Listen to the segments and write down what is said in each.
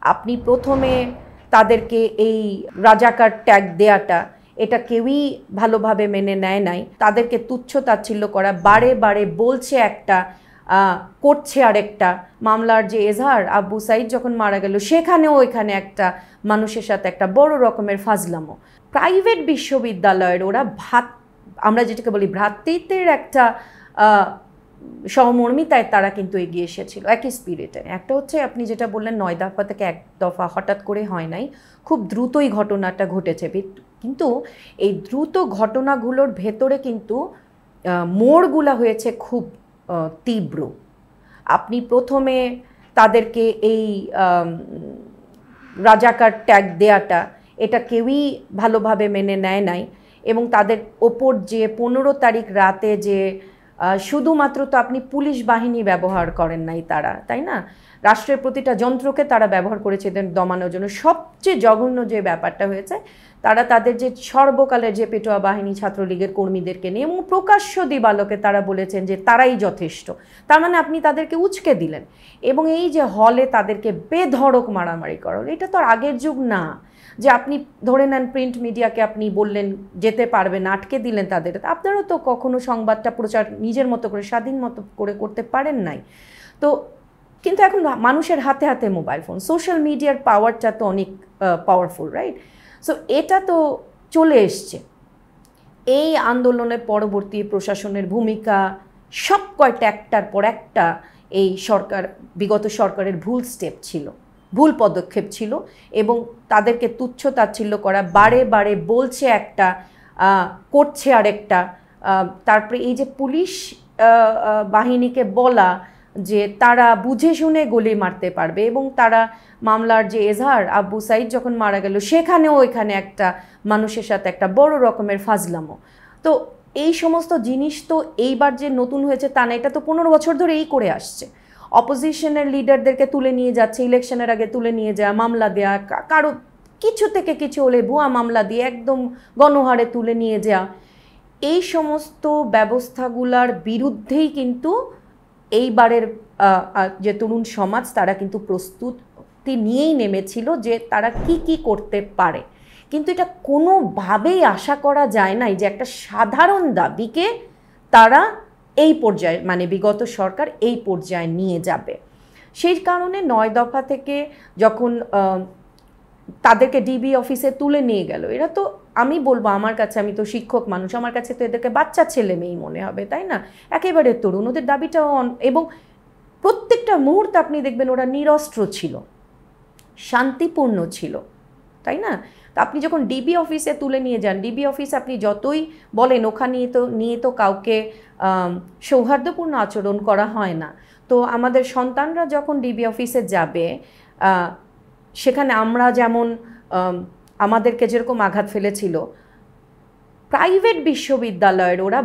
আপনি প্রথমে তাদেরকে এই রাজাকার ট্যাগ দেয়াটা এটা কেউই ভালোভাবে মেনে নেয় নাই। তাদেরকে তুচ্ছ তাচ্ছিল্য করা, বারে বারে বলছে একটা করছে আরেকটা। মামলার যে এজাহার, আব্বু সাইদ যখন মারা গেল সেখানেও এখানে একটা মানুষের সাথে একটা বড় রকমের ফাজলামো। প্রাইভেট বিশ্ববিদ্যালয়ের ওরা আমরা যেটাকে বলি ভ্রাতৃত্বের একটা সহমর্মিতায় তারা কিন্তু এগিয়ে এসেছিল একই স্পিরিটে। একটা হচ্ছে আপনি যেটা বললেন 9 দফা থেকে 1 দফা হঠাৎ করে হয় নাই, খুব দ্রুতই ঘটনাটা ঘটেছে। কিন্তু এই দ্রুত ঘটনাগুলোর ভেতরে কিন্তু মোড়গুলা হয়েছে খুব তীব্র। আপনি প্রথমে তাদেরকে এই রাজাকার ট্যাগ দেয়াটা এটা কেউই ভালোভাবে মেনে নেয় নাই, এবং তাদের ওপর যে 15 তারিখ রাতে যে শুধুমাত্র তো আপনি পুলিশ বাহিনী ব্যবহার করেন নাই তারা, তাই না, রাষ্ট্রের প্রতিটা যন্ত্রকে তারা ব্যবহার করেছে দমানোর জন্য। সবচেয়ে জঘন্য যে ব্যাপারটা হয়েছে, তারা তাদের যে সর্বকালের যে পেটোয়া বাহিনী ছাত্রলীগের কর্মীদেরকে নিয়ে এবং প্রকাশ্য দিবালোকে তারা বলেছেন যে তারাই যথেষ্ট। তার মানে আপনি তাদেরকে উচকে দিলেন, এবং এই যে হলে তাদেরকে বেধড়ক মারামারি করার, এটা তো আর আগের যুগ না যে আপনি ধরে নেন প্রিন্ট মিডিয়াকে আপনি বললেন যেতে পারবে না, আটকে দিলেন তাদের। আপনারাও তো কখনো সংবাদটা প্রচার নিজের মতো করে স্বাধীন মতো করে করতে পারেন নাই। তো কিন্তু এখন মানুষের হাতে হাতে মোবাইল ফোন, সোশ্যাল মিডিয়ার পাওয়ারটা তো অনেক পাওয়ারফুল, রাইট? সো এটা তো চলে এসছে। এই আন্দোলনের পরবর্তী প্রশাসনের ভূমিকা সব কয়টা একটার পর একটা এই বিগত সরকারের ভুল স্টেপ ছিল, ভুল পদক্ষেপ ছিল, এবং তাদেরকে তুচ্ছ তাচ্ছিল্য করা, বারে বারে বলছে একটা করছে আরেকটা। তারপরে এই যে পুলিশ বাহিনীকে বলা যে তারা বুঝে শুনে গুলি মারতে পারবে, এবং তারা মামলার যে এজাহার, আব্বু সাইদ যখন মারা গেল সেখানেও এখানে একটা মানুষের সাথে একটা বড় রকমের ফাজলামো। তো এই সমস্ত জিনিস তো এইবার যে নতুন হয়েছে তা না, এটা তো 15 বছর ধরে এই করে আসছে। অপোজিশনের লিডারদেরকে তুলে নিয়ে যাচ্ছে, ইলেকশনের আগে তুলে নিয়ে যাওয়া, মামলা দেওয়া, কারো কিছু থেকে কিছু হলে ভুয়া মামলা দিয়ে একদম গণহারে তুলে নিয়ে যাওয়া, এই সমস্ত ব্যবস্থাগুলার বিরুদ্ধেই কিন্তু এইবারের যে তরুণ সমাজ তারা কিন্তু প্রস্তুতি নিয়েই নেমেছিল যে তারা কি কি করতে পারে। কিন্তু এটা কোনোভাবেই আশা করা যায় নাই যে একটা সাধারণ দাবিকে তারা এই পর্যায়ে, মানে বিগত সরকার এই পর্যায়ে নিয়ে যাবে। সেই কারণে 9 দফা থেকে যখন তাদেরকে ডিবি অফিসে তুলে নিয়ে গেল, এরা তো, আমি বলবো আমার কাছে, আমি তো শিক্ষক মানুষ, আমার কাছে তো এদেরকে বাচ্চা ছেলে মেয়েই মনে হবে, তাই না? একেবারে তরুণ, ওদের দাবিটা এবং প্রত্যেকটা মুহূর্তে আপনি দেখবেন ওরা নিরস্ত্র ছিল, শান্তিপূর্ণ ছিল, তাই না? তো আপনি যখন ডিবি অফিসে তুলে নিয়ে যান, ডিবি অফিসে আপনি যতই বলেন ওখানে নিয়ে তো কাউকে সৌহার্দ্যপূর্ণ আচরণ করা হয় না। তো আমাদের সন্তানরা যখন ডিবি অফিসে যাবে, সেখানে আমরা যেমন আমাদেরকে যেরকম আঘাত ফেলেছিল, প্রাইভেট বিশ্ববিদ্যালয়ের ওরা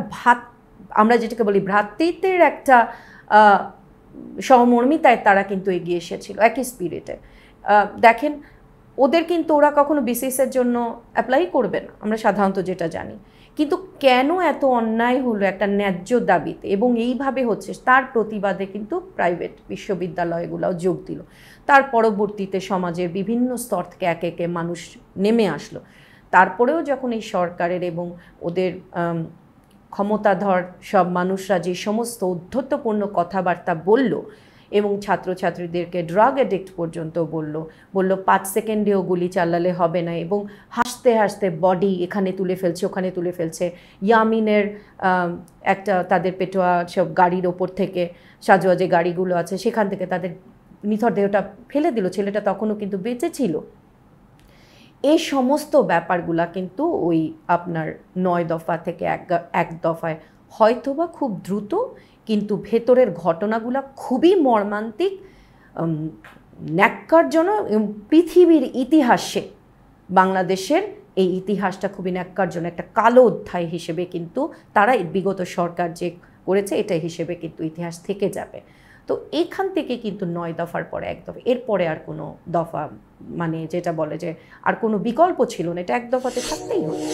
আমরা যেটাকে বলি ভ্রাতৃত্বের একটা সহমর্মিতায় তারা কিন্তু এগিয়ে এসেছিল একই স্পিরিটে। দেখেন, ওদের কিন্তু ওরা কখনো বিসিএসের জন্য অ্যাপ্লাই করবে না, আমরা সাধারণত যেটা জানি। কিন্তু কেন এত অন্যায় হলো একটা ন্যায্য দাবিতে, এবং এইভাবে হচ্ছে, তার প্রতিবাদে কিন্তু প্রাইভেট বিশ্ববিদ্যালয়গুলোও যোগ দিল। তার পরবর্তীতে সমাজের বিভিন্ন স্তর থেকে একে একে মানুষ নেমে আসলো। তারপরেও যখন এই সরকারের এবং ওদের ক্ষমতাধর সব মানুষরা যে সমস্ত উদ্ধত্যপূর্ণ কথাবার্তা বলল, এবং ছাত্রছাত্রীদেরকে ড্রাগ অ্যাডিক্ট পর্যন্ত বলল 5 সেকেন্ডেও গুলি চালালে হবে না, এবং হাসতে হাসতে বডি এখানে তুলে ফেলছে ওখানে তুলে ফেলছে। ইয়ামিনের একটা তাদের পেটোয়া সব গাড়ির ওপর থেকে, সাজোয়া যে গাড়িগুলো আছে সেখান থেকে তাদের নিথর দেহটা ফেলে দিল, ছেলেটা তখনও কিন্তু বেঁচে ছিল। এই সমস্ত ব্যাপারগুলা কিন্তু ওই আপনার 9 দফা থেকে 1 দফায় হয়তোবা খুব দ্রুত, কিন্তু ভেতরের ঘটনাগুলো খুবই মর্মান্তিক, ন্যাক্কারজনক। পৃথিবীর ইতিহাসে বাংলাদেশের এই ইতিহাসটা খুবই ন্যাক্কারজনক, একটা কালো অধ্যায় হিসেবে কিন্তু তারা বিগত সরকার যে করেছে এটা হিসেবে কিন্তু ইতিহাস থেকে যাবে। তো এখান থেকে কিন্তু 9 দফার পরে 1 দফা, এরপরে আর কোনো দফা, মানে যেটা বলে যে আর কোনো বিকল্প ছিল না, এটা 1 দফাতে থাকতেই হবে।